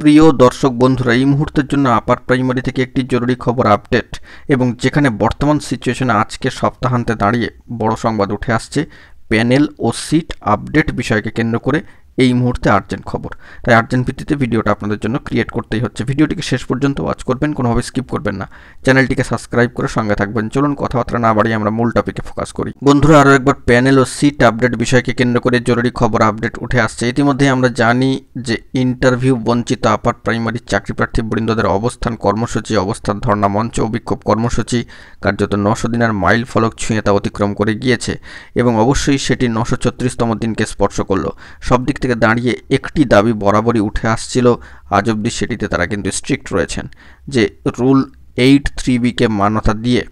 প্রিয় দর্শক বন্ধুরা, এই মুহূর্তের জন্য আপার প্রাইমারি থেকে একটি জরুরি খবর আপডেট এবং যেখানে বর্তমান সিচুয়েশনে আজকে সপ্তাহান্তে দাঁড়িয়ে বড় সংবাদ উঠে আসছে প্যানেল ও সিট আপডেট বিষয়কে কেন্দ্র করে এই মুহূর্তে আর্জেন্ট খবর। তাই আর্জেন্ট ভিত্তিতে ভিডিওটা আপনাদের জন্য ক্রিয়েট করতেই হচ্ছে। ভিডিওটিকে শেষ পর্যন্ত ওয়াচ করবেন, কোনোভাবে স্কিপ করবেন না। চ্যানেলটিকে সাবস্ক্রাইব করে সঙ্গে থাকবেন। চলুন কথাবার্তা না বাড়িয়ে আমরা মূল টপিকে ফোকাস করি। বন্ধুরা, আরও একবার প্যানেল ও সিট আপডেট বিষয়কে কেন্দ্র করে জরুরি খবর আপডেট উঠে আসছে। ইতিমধ্যে আমরা জানি যে ইন্টারভিউ বঞ্চিত আপার প্রাইমারি চাকরিপ্রার্থী বৃন্দদের অবস্থান কর্মসূচি, অবস্থান ধর্ণা মঞ্চ ও বিক্ষোভ কর্মসূচি কার্যত 900 দিনের মাইল ফলক ছুঁয়ে তা অতিক্রম করে গিয়েছে এবং অবশ্যই সেটি 936তম দিনকে স্পর্শ করলো। সব দিক থেকে দাঁড়িয়ে একটি দাবি বরাবরই উঠে আসছিল, আজ অবধি সেটিতে তারা কিন্তু স্ট্রিক্ট রয়েছেন যে রুল 83B-কে মান্যতা দিয়ে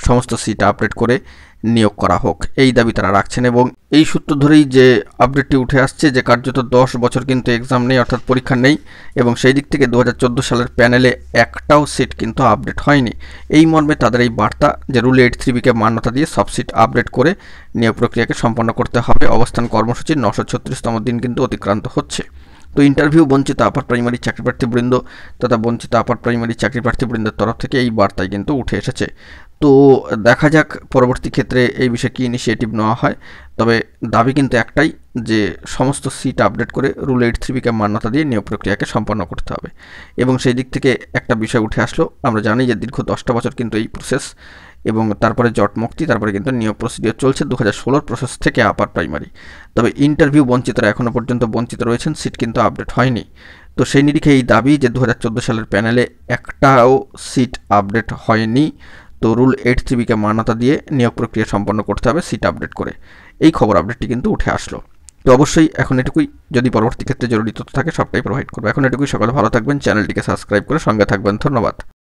সমস্ত সিট আপডেট করে নিয়োগ করা হোক, এই দাবি তারা রাখছেন। এবং এই সূত্র ধরেই যে আপডেটটি উঠে আসছে যে কার্যত 10 বছর কিন্তু এক্সাম নেই, অর্থাৎ পরীক্ষা নেই, এবং সেই দিক থেকে 2014 সালের প্যানেলে একটাও সিট কিন্তু আপডেট হয়নি। এই মর্মে তাদের এই বার্তা যে রুল 83B-কে মান্যতা দিয়ে সব সিট আপডেট করে নিয়োগ প্রক্রিয়াকে সম্পন্ন করতে হবে। অবস্থান কর্মসূচির 936তম দিন কিন্তু অতিক্রান্ত হচ্ছে। তো ইন্টারভিউ বঞ্চিত আপার প্রাইমারি চাকরিপ্রার্থীবৃন্দ তথা বঞ্চিত আপার প্রাইমারি চাকরিপ্রার্থীবৃন্দের তরফ থেকে এই বার্তায় কিন্তু উঠে এসেছে। তো দেখা যাক পরবর্তী ক্ষেত্রে এই বিষয়ে কী ইনিশিয়েটিভ নেওয়া হয়। তবে দাবি কিন্তু একটাই যে সমস্ত সিট আপডেট করে রুল 83B-কে মান্যতা দিয়ে নিয়োগ প্রক্রিয়াকে সম্পন্ন করতে হবে। এবং সেই দিক থেকে একটা বিষয় উঠে আসলো, আমরা জানি যে দীর্ঘ 10টা বছর কিন্তু এই প্রসেস এবং তারপরে জট মুক্তি, তারপরে কিন্তু নিয়োগ প্রসিডিওর চলছে 2016 প্রসেস থেকে আপার প্রাইমারি। তবে ইন্টারভিউ বঞ্চিতরা এখনও পর্যন্ত বঞ্চিত রয়েছেন, সিট কিন্তু আপডেট হয়নি। তো সেই নিরিখে এই দাবি যে 2014 সালের প্যানেলে একটাও সিট আপডেট হয়নি, তো রুল 83B-কে মান্যতা দিয়ে নিয়োগ প্রক্রিয়া সম্পন্ন করতে হবে সিট আপডেট করে। এই খবর আপডেটটি কিন্তু উঠে আসলো। তো অবশ্যই এখন এটুকুই, যদি পরবর্তী ক্ষেত্রে জরুরি তথ্য থাকে সবটাই প্রোভাইড করবো। এখন এটুকুই, সকলে ভালো থাকবেন, চ্যানেলটিকে সাবস্ক্রাইব করে সঙ্গে থাকবেন। ধন্যবাদ।